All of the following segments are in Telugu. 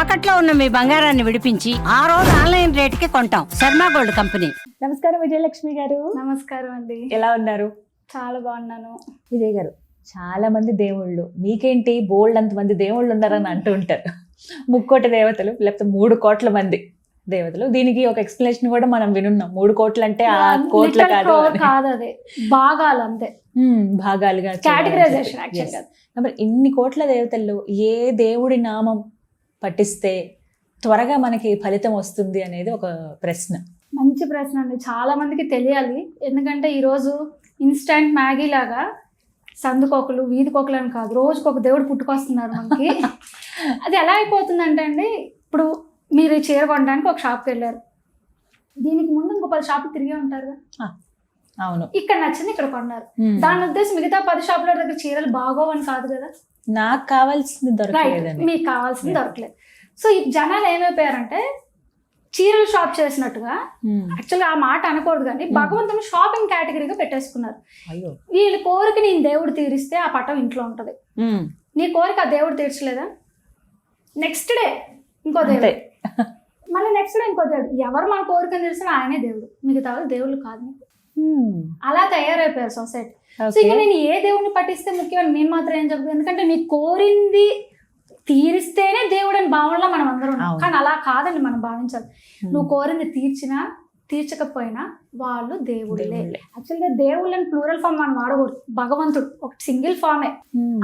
తాకట్లో ఉన్న మీ బంగారాన్ని విడిపించి ఆ రోజు ఆన్లైన్ రేటుకి కొంటాం. Sharma gold company. నమస్కారం విజయలక్ష్మి గారు. నమస్కారం అండి. ఎలా ఉన్నారు? చాలా బాగున్నాను. విజయ్ గారు, చాలా మంది దేవుళ్ళు, మీకేంటి బోల్డ్ అంతమంది దేవుళ్ళు ఉన్నారని అంటూ ఉంటారు. 3 కోట్ల దేవతలు లేకపోతే 3 కోట్ల మంది దేవతలు. దీనికి ఒక ఎక్స్ప్లెనేషన్ కూడా మనం వినున్నాం. 3 కోట్లు అంటే ఆ కోట్ల కాదు, అదే భాగాలు అంతే, భాగాలుగా కేటగరైజేషన్ యాక్చువల్గా. మరి ఇన్ని కోట్ల దేవతల్లో ఏ దేవుడి నామం పఠిస్తే త్వరగా మనకి ఫలితం వస్తుంది అనేది ఒక ప్రశ్న. మంచి ప్రశ్న అండి, చాలా మందికి తెలియాలి. ఎందుకంటే ఈరోజు ఇన్స్టంట్ మ్యాగీ లాగా సందుకోకలు వీధికోకలు అని కాదు, రోజుకొక దేవుడు పుట్టుకొస్తున్నారు మనకి. అది ఎలా అయిపోతుందంటే అండి, ఇప్పుడు మీరు చీర కొనడానికి ఒక షాప్కి వెళ్ళారు, దీనికి ముందు ఇంకో 10 షాపులు తిరిగే ఉంటారు కదా. అవును, ఇక్కడ నచ్చింది ఇక్కడ కొన్నారు. దాని ఉద్దేశం మిగతా 10 షాపుల దగ్గర చీరలు బాగోవని కాదు కదా, నాకు కావాల్సింది దొరకలేదు, మీకు కావాల్సింది దొరకలేదు. సో ఈ జనాలు ఏమైపోయారంటే చీరలు షాప్ చేసినట్టుగా, యాక్చువల్గా ఆ మాట అనకూడదు కానీ భగవంతుని షాపింగ్ కేటగిరీగా పెట్టేసుకున్నారు. వీళ్ళ కోరిక నేను దేవుడు తీరిస్తే ఆ పటం ఇంట్లో ఉంటది, నీ కోరిక ఆ దేవుడు తీర్చలేదా, నెక్స్ట్ డే ఇంకో దేవుడు, మళ్ళీ నెక్స్ట్ డే ఇంకో దేవుడు. ఎవరు మన కోరికను తీర్చినా ఆయనే దేవుడు, మిగతా దేవుళ్ళు కాదు. అలా తయారైపోయారు సొసైటీ. సో ఇక నేను ఏ దేవుడిని పట్టిస్తే ముఖ్యమని నేను మాత్రం ఏం చెప్తాను, ఎందుకంటే నీ కోరింది తీరిస్తేనే దేవుడు అని భావనలో మనం అందరం ఉన్నాం. కానీ అలా కాదండి మనం భావించాలి. నువ్వు కోరింది తీర్చినా తీర్చకపోయినా వాళ్ళు దేవుళ్ళే. యాక్చువల్గా దేవుళ్ళని ప్లూరల్ ఫామ్ మనం వాడకూడదు. భగవంతుడు ఒక సింగిల్ ఫామే,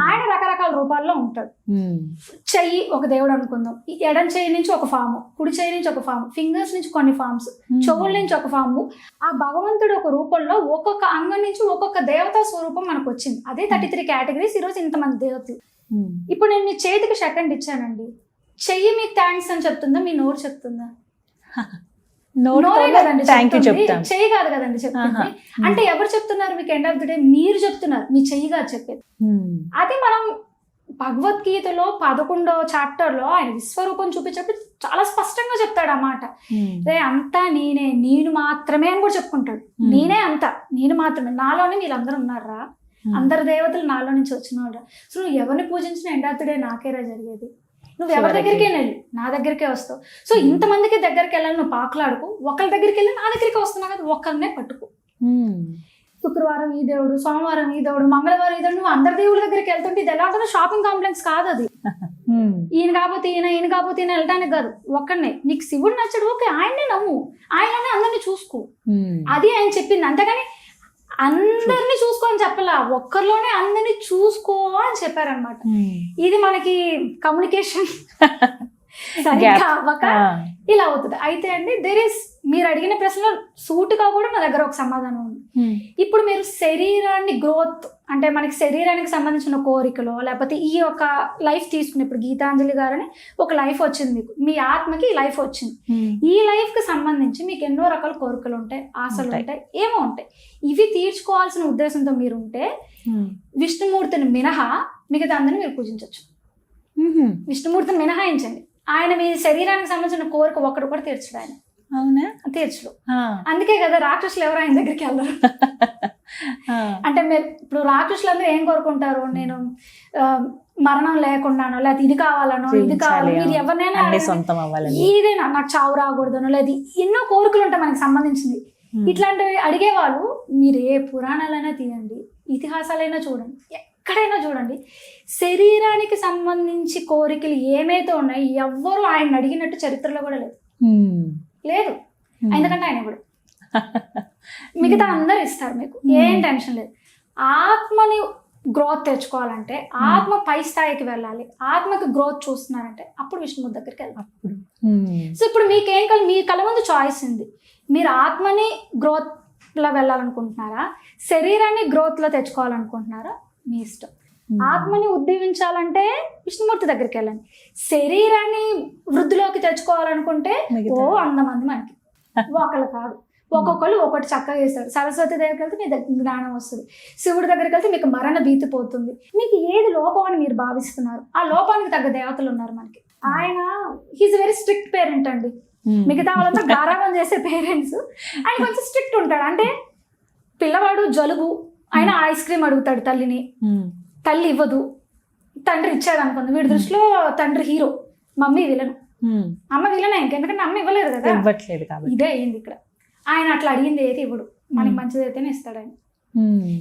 ఆయన రకరకాల రూపాల్లో ఉంటాడు. చెయ్యి ఒక దేవుడు అనుకుందాం, ఎడం చెయ్యి నుంచి ఒక ఫాము, కుడి చెయ్యి నుంచి ఒక ఫాము, ఫింగర్స్ నుంచి కొన్ని ఫామ్స్, చెవుల నుంచి ఒక ఫాము. ఆ భగవంతుడు ఒక రూపంలో ఒక్కొక్క అంగం నుంచి ఒక్కొక్క దేవతా స్వరూపం మనకు వచ్చింది. అదే 33 కేటగిరీస్. ఈరోజు ఇంతమంది దేవతలు. ఇప్పుడు నేను మీ చేతికి సెకండ్ ఇచ్చానండి, చెయ్యి మీకు థ్యాంక్స్ అని చెప్తుందా, మీ నోరు చెప్తుందా? చెయ్యి కాదు కదండి చెప్తుంది. అంటే ఎవరు చెప్తున్నారు మీకు? ఎండ్ ఆఫ్ ది డే మీరు చెప్తున్నారు, మీ చెయ్యి కాదు చెప్పేది. అది మనం భగవద్గీతలో 11వ చాప్టర్ లో ఆయన విశ్వరూపం చూపించినప్పుడు చాలా స్పష్టంగా చెప్తాడు ఆ మాట. రే అంతా నేనే, నేను మాత్రమే అని కూడా చెప్పుకుంటాడు. నేనే అంతా, నేను మాత్రమే, నాలోనే వీళ్ళందరూ ఉన్నారా, అందరు దేవతలు నాలో నుంచి వచ్చిన వాళ్ళు. సో నువ్వు ఎవరిని పూజించినా ఎండ్ ఆఫ్ ది డే నాకేరా జరిగేది. నువ్వు ఎవరి దగ్గరికే వెళ్ళి నా దగ్గరికే వస్తావు. సో ఇంతమందికి దగ్గరికి వెళ్ళాలి, నువ్వు పాకలాడుకు. ఒకరి దగ్గరికి వెళ్ళి నా దగ్గరికి వస్తున్నావు కదా, ఒక్కరినే పట్టుకో. శుక్రవారం ఈ దేవుడు, సోమవారం ఈ దేవుడు, మంగళవారం ఈ దేవుడు, నువ్వు అందరి దేవుడి దగ్గరికి వెళ్తుంటే ఇది ఎలా ఉంటుందో షాపింగ్ కాంప్లెక్స్ కాదు అది. ఈయన కాకపోతే ఈయన, ఈయన కాకపోతే ఈయన వెళ్ళడానికి కాదు, ఒక్కడనే. నీకు శివుడు నచ్చడు, ఓకే, ఆయనే నమ్ము, ఆయననే అందరినీ చూసుకో. అది ఆయన చెప్పింది. అంతేగాని అందరినీ చూసుకో అని చెప్పలా, ఒక్కరిలోనే అందరినీ చూసుకో అని చెప్పారనమాట. ఇది మనకి కమ్యూనికేషన్ సరిగ్గా అవ్వక ఇలా అవుతుంది. అయితే అండి మీరు అడిగిన ప్రశ్నలో సూటుగా కూడా నా దగ్గర ఒక సమాధానం ఉంది. ఇప్పుడు మీరు శరీరాన్ని గ్రోత్ అంటే మనకి శరీరానికి సంబంధించిన కోరికలో లేకపోతే ఈ యొక్క లైఫ్ తీసుకుని, ఇప్పుడు గీతాంజలి గారని ఒక లైఫ్ వచ్చింది మీకు, మీ ఆత్మకి లైఫ్ వచ్చింది. ఈ లైఫ్ కి సంబంధించి మీకు ఎన్నో రకాల కోరికలు ఉంటాయి, ఆశలు ఉంటాయి, ఏమో ఉంటాయి. ఇవి తీర్చుకోవాల్సిన ఉద్దేశంతో మీరు ఉంటే విష్ణుమూర్తిని మినహా మిగతా అందరిని మీరు పూజించవచ్చు. విష్ణుమూర్తిని మినహాయించండి, ఆయన మీ శరీరానికి సంబంధించిన కోరిక ఒకటి కూడా తీర్చడు ఆయన. అవునా? తీర్చడు. అందుకే కదా రాక్షసులు ఎవరు ఆయన దగ్గరికి వెళ్ళరు. అంటే మీరు ఇప్పుడు రాక్షసులందరూ ఏం కోరుకుంటారు, నేను మరణం లేకుండానో, లేదా ఇది కావాలనో, ఇది కావాలి, మీరు ఎవరినైనా ఇదేనా నాకు చావు రాకూడదనో, లేదా ఎన్నో కోరికలు ఉంటాయి మనకి సంబంధించింది. ఇట్లాంటివి అడిగేవాళ్ళు మీరు ఏ పురాణాలైనా తీయండి, ఇతిహాసాలైనా చూడండి, ఎక్కడైనా చూడండి, శరీరానికి సంబంధించి కోరికలు ఏమైతే ఉన్నాయి ఎవ్వరూ ఆయన అడిగినట్టు చరిత్రలో కూడా లేదు. ఎందుకంటే ఆయన కూడా మిగతా అందరు ఇస్తారు, మీకు ఏం టెన్షన్ లేదు. ఆత్మని గ్రోత్ తెచ్చుకోవాలంటే, ఆత్మ పై స్థాయికి వెళ్ళాలి, ఆత్మకి గ్రోత్ చూస్తున్నారంటే అప్పుడు విష్ణుమూర్తి దగ్గరికి వెళ్ళాలి. సో ఇప్పుడు మీకేం మీ కళ్ళ ముందు చాయిస్ ఉంది, మీరు ఆత్మని గ్రోత్ లో వెళ్ళాలనుకుంటున్నారా, శరీరాన్ని గ్రోత్ లో తెచ్చుకోవాలనుకుంటున్నారా, మీ ఇష్టం. ఆత్మని ఉద్దీవించాలంటే విష్ణుమూర్తి దగ్గరికి వెళ్ళండి, శరీరాన్ని వృద్ధిలోకి తెచ్చుకోవాలనుకుంటే అంతమంది మనకి ఒకళ్ళు కాదు, ఒక్కొక్కళ్ళు ఒకటి చక్కగా చేస్తారు. సరస్వతి దగ్గరికి వెళ్తే మీ దగ్గర జ్ఞానం వస్తుంది, శివుడి దగ్గరికి వెళ్తే మీకు మరణ భీతి పోతుంది. మీకు ఏది లోపం అని మీరు భావిస్తున్నారు, ఆ లోపానికి తగ్గ దేవతలు ఉన్నారు మనకి. ఆయన హీజ్ వెరీ స్ట్రిక్ట్ పేరెంట్ అండి, మిగతా వాళ్ళంతా గారాబం చేసే పేరెంట్స్, ఆయన కొంచెం స్ట్రిక్ట్ ఉంటాడు. అంటే పిల్లవాడు జలుబు, ఆయన ఐస్ క్రీమ్ అడుగుతాడు తల్లిని, తల్లి ఇవ్వదు, తండ్రి ఇచ్చాడు అనుకుంది. వీడి దృష్టిలో తండ్రి హీరో, మమ్మీ విలను. అమ్మ విలనే ఎందుకంటే అమ్మ ఇవ్వలేదు కదా, ఇవ్వట్లేదు కాబట్టి. ఇదే అయింది ఇక్కడ. ఆయన అట్లా అడిగింది ఏది ఇవ్వడు, మనకి మంచిది అయితేనే ఇస్తాడు ఆయన.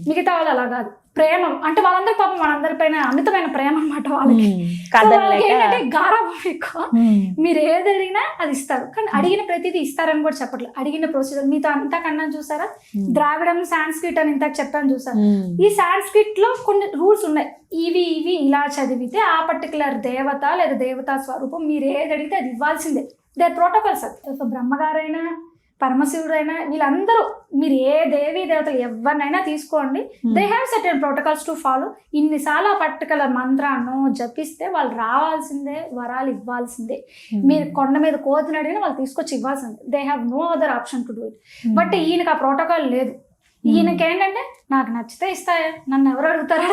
మిగతా వాళ్ళు అలా కాదు, ప్రేమ అంటే వాళ్ళందరూ పాపం మనందరి పైన అమితమైన ప్రేమ అనమాట వాళ్ళకి. వాళ్ళకి ఏంటంటే గారాబం ఎక్కువ. మీరు ఏది అడిగినా అది ఇస్తారు, కానీ అడిగిన ప్రతిదీ ఇస్తారని కూడా చెప్పట్లేదు. అడిగిన ప్రొసీజర్ మీతో అంతా కన్నా చూసారా, ద్రావిడం సాంస్క్రిట్ అని ఇంతకు చెప్పాను చూసారు. ఈ సాంస్క్రిట్ లో కొన్ని రూల్స్ ఉన్నాయి, ఇవి ఇలా చదివితే ఆ పర్టికులర్ దేవత లేదా దేవతా స్వరూపం మీరు ఏది అడిగితే అది ఇవ్వాల్సిందే. They protocols. అది బ్రహ్మగారైనా పరమశివుడైనా వీళ్ళందరూ మీరు ఏ దేవీ దేవతలు ఎవరినైనా తీసుకోండి, they have certain protocols to follow. ఇన్నిసార్లు ఆ పర్టికులర్ మంత్రాన్ని జపిస్తే వాళ్ళు రావాల్సిందే, వరాలు ఇవ్వాల్సిందే. మీరు కొండ మీద కోతిని అడిగినా వాళ్ళు తీసుకొచ్చి ఇవ్వాల్సిందే. They have no other option to do it. But ఈయనకి ఆ ప్రోటోకాల్ లేదు. ఈయనకి ఏంటంటే నాకు నచ్చితే ఇస్తాయా, నన్ను ఎవరు అడుగుతారు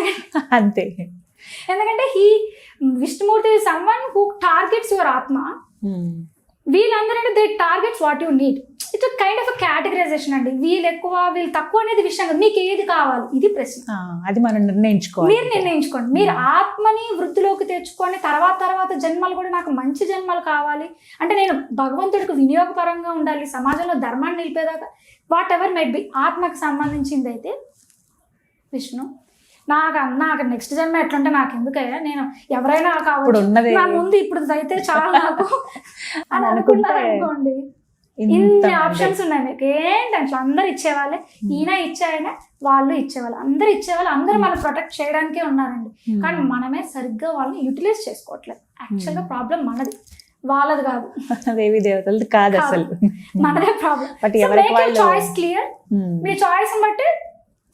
అంతే. ఎందుకంటే Vishnumurthy someone who targets your ఆత్మ. వీళ్ళందరూ అంటే they targets what you need. It's kind of categorisation అండి. వీళ్ళు ఎక్కువ వీళ్ళు తక్కువ అనేది విషయం కాదు. మీకు ఏది కావాలి ఇది ప్రశ్న, అది మనం నిర్ణయించుకోవాలి. మీరు నిర్ణయించుకోండి. మీరు ఆత్మని వృద్ధిలోకి తెచ్చుకొని తర్వాత జన్మలు కూడా నాకు మంచి జన్మలు కావాలి అంటే నేను భగవంతుడికి వినియోగపరంగా ఉండాలి, సమాజంలో ధర్మాన్ని నిలిపేదాకా వాట్ ఎవర్ మైట్ బి ఆత్మకి సంబంధించింది అయితే విష్ణు నాకు నెక్స్ట్ జన్మ ఎట్లుంటే నాకు ఎందుకయ్యా, నేను ఎవరైనా కావచ్చు నా ముందు ఇప్పుడు అయితే చాలా నాకు అని అనుకున్నారు అనుకోండి. ఇన్ని ఆప్షన్స్ ఉన్నాయి మీకు, ఏం టెన్షన్. అందరు ఇచ్చేవాళ్ళే, ఈయన ఇచ్చాయన వాళ్ళు ఇచ్చేవాళ్ళు, అందరు ఇచ్చేవాళ్ళు, అందరూ మనం ప్రొటెక్ట్ చేయడానికే ఉన్నారండి. కానీ మనమే సరిగ్గా వాళ్ళని యూటిలైజ్ చేసుకోవట్లేదు. యాక్చువల్గా ప్రాబ్లం మనది, వాళ్ళది కాదు, దేవి దేవతలది కాదు అసలు, మనదే problem. But choice clear, me choice బట్టి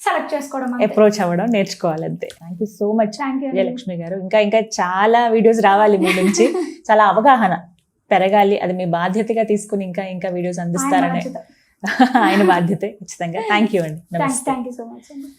సెలెక్ట్ చేసుకోవడం, అప్రోచ్ అవ్వడం నేర్చుకోవాలి అంతే. Thank you so much Vijayalakshmi గారు. ఇంకా చాలా వీడియోస్ రావాలి మీ నుంచి, చాలా అవగాహన పెరగాలి, అది మీ బాధ్యతగా తీసుకుని ఇంకా వీడియోస్ అందిస్తారనే ఆయన బాధ్యతే ఖచ్చితంగా. థ్యాంక్ యూ అండి. థ్యాంక్ యూ సో మచ్ అండి.